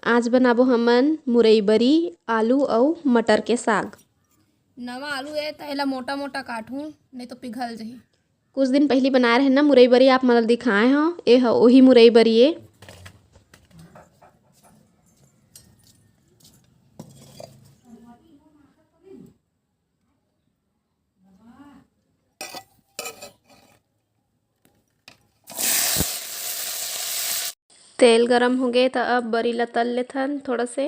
आज बनाबो हमन मुरई बरी, आलू अउ मटर के साग। नवा आलू है त एला मोटा मोटा काटहूँ नहीं तो पिघल जाही। कुछ दिन पहले बनाए रहे ना मुरई बरी, आप मन ल दिखाए हव। ए ह ओही मुरई बरी ए। तेल गरम हो गए त अब बरी ला तल लेथन थोड़ा से,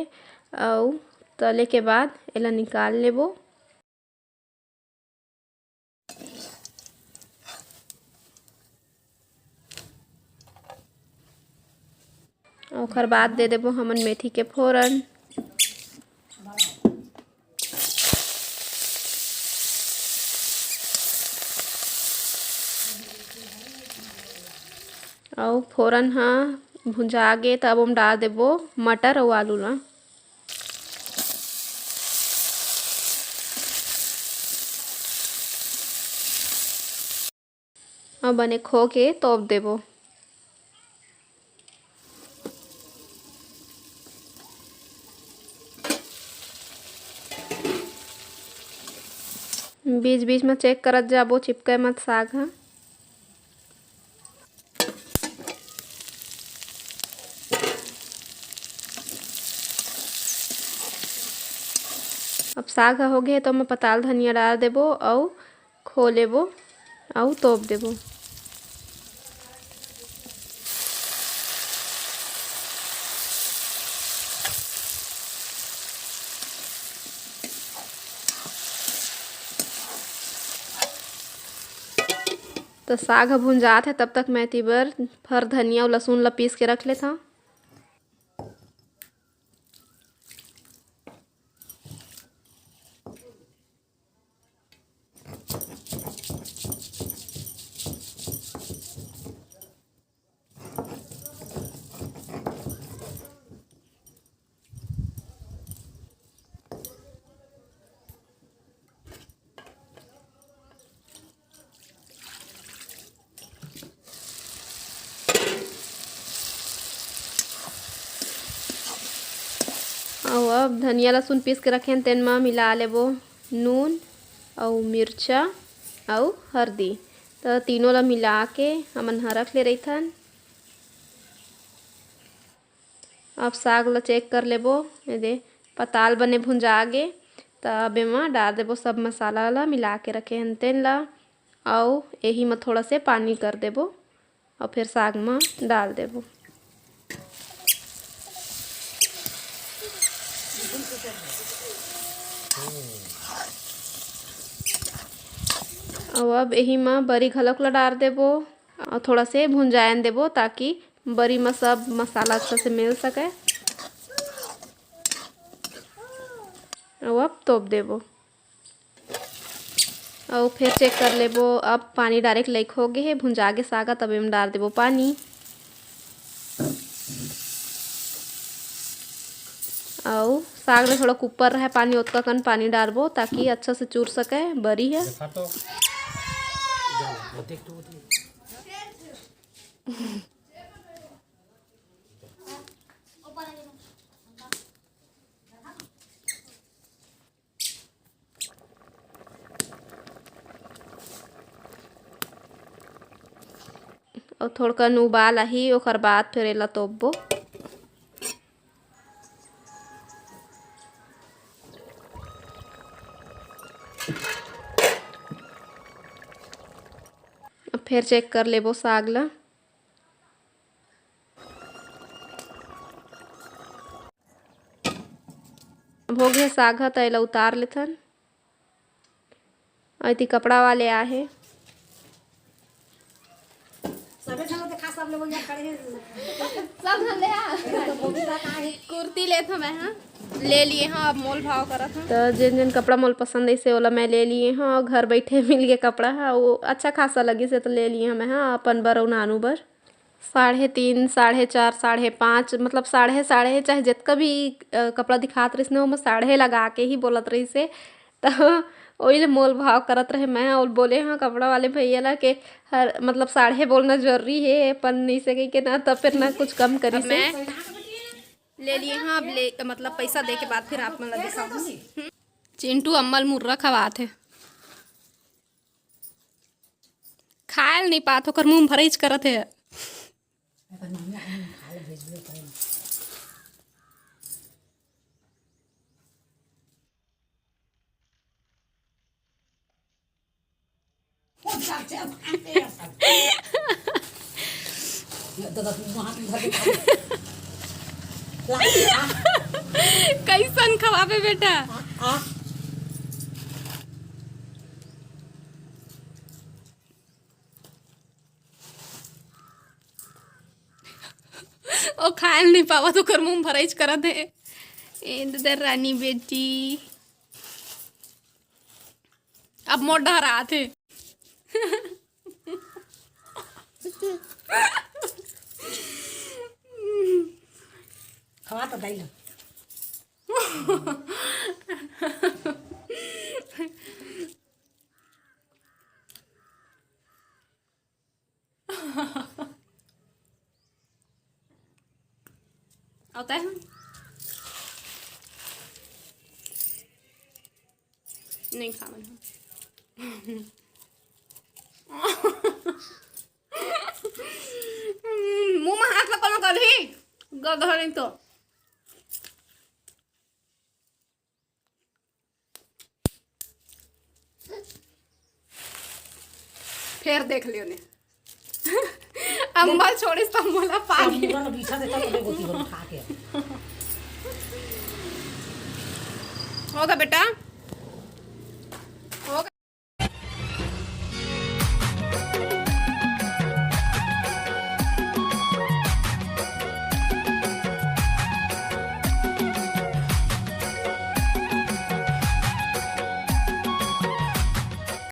अउ तले के बाद एला निकाल लेबो। ओकर बाद दे देबो हमन मेथी के फोरन। अउ फोरन ह भुंजा गे त अब ओम डाल देबो मटर अउ आलू ला। अब बने खो के तोप देबो। बीच बीच में चेक करत जाबो, चिपके मत साग ह। अब साग ह होगे तो मैं पताल धनिया डाल देबो अउ खो लेबो अउ तोप देबो। तो साग ह भुंजात हे तब तक मैं तिबर फर धनिया अउ लहसुन ला पीस के रख लेथव। अउ अब धनिया लहसुन पीस के रखेन तेन म मिला लेबो नून अउ मिरचा अउ हरदी। तो तीनों ला मिला के हमन ह रख ले रहिथन। अब साग ला चेक कर लेबो, एदे पताल बने भुंजा गे त अब एमा डाल देबो सब मसाला ला मिला के रखे हन तेन ला। अउ एही म थोड़ा से पानी कर देबो और फिर साग म डाल देबो। और अब यही में बरी घलक ला डाल देबो और थोड़ा से भुंजायन देबो ताकि बरी में सब मसाला अच्छा से मिल सके। और अब तोप देबो और फिर चेक कर लेबो। अब पानी डायरेक्ट लाइक हो गए है, भुंजा के सागा तब एम डाल देबो पानी। और साग में थोड़ा ऊपर रहे पानी उतका कन पानी डालबो ताकि अच्छा से चूर सके बरी है। और थोड़कन उबाल आही ओकर बाद फिर एला तोपबो। फिर चेक कर लेबो साग ला। अब हो गए साग ह त एला उतार लेथन। ऐती कपड़ा वाले आहे कुर्ती लेत ह मैं ले लिए हाँ, अब मोल भाव करत ह। तो जिन जिन कपड़ा मोल पसंद ऐसे ओला मैं ले लिए हाँ, घर बैठे मिल गए कपड़ा है वो अच्छा खासा लगी से तो ले लिए हैं मैं हाँ अपन बर अउ नानू बर। 3.5, 4.5, 5.5 मतलब साढ़े साढ़े चाहे जितना भी कपड़ा दिखात रहीस ना ओमा साढ़े लगा के ही बोलत रहीस है। तो वही मोल भाव करत रहे मैं और बोले हाँ कपड़ा वाले भैया ला के हर मतलब साढ़े बोलना जरूरी है अपन नहीं सके के ना तब फिर ना कुछ कम करी से। ले लिए हाँ। अब ले मतलब पैसा दे के बाद फिर आप मतलब दिखाऊंगी। चिंटू अम्मल मुर्रा खवात है, खायल नहीं पात होकर मुंह भरेज करत है। कैसन खवाबे बेटा? ओ खायल नहीं पावा तो कर मुंह भराइज करत है। इधर रानी बेटी अब मोट डहरा थे। खवा तो दाइल आता है नहीं खाना मुंह में हाथ लगा कर ही गधा नहीं तो फिर देख लियो ने अम्बल छोड़े तो मोला पानी पूरा बीछा देता तो गोती खा के होगा बेटा।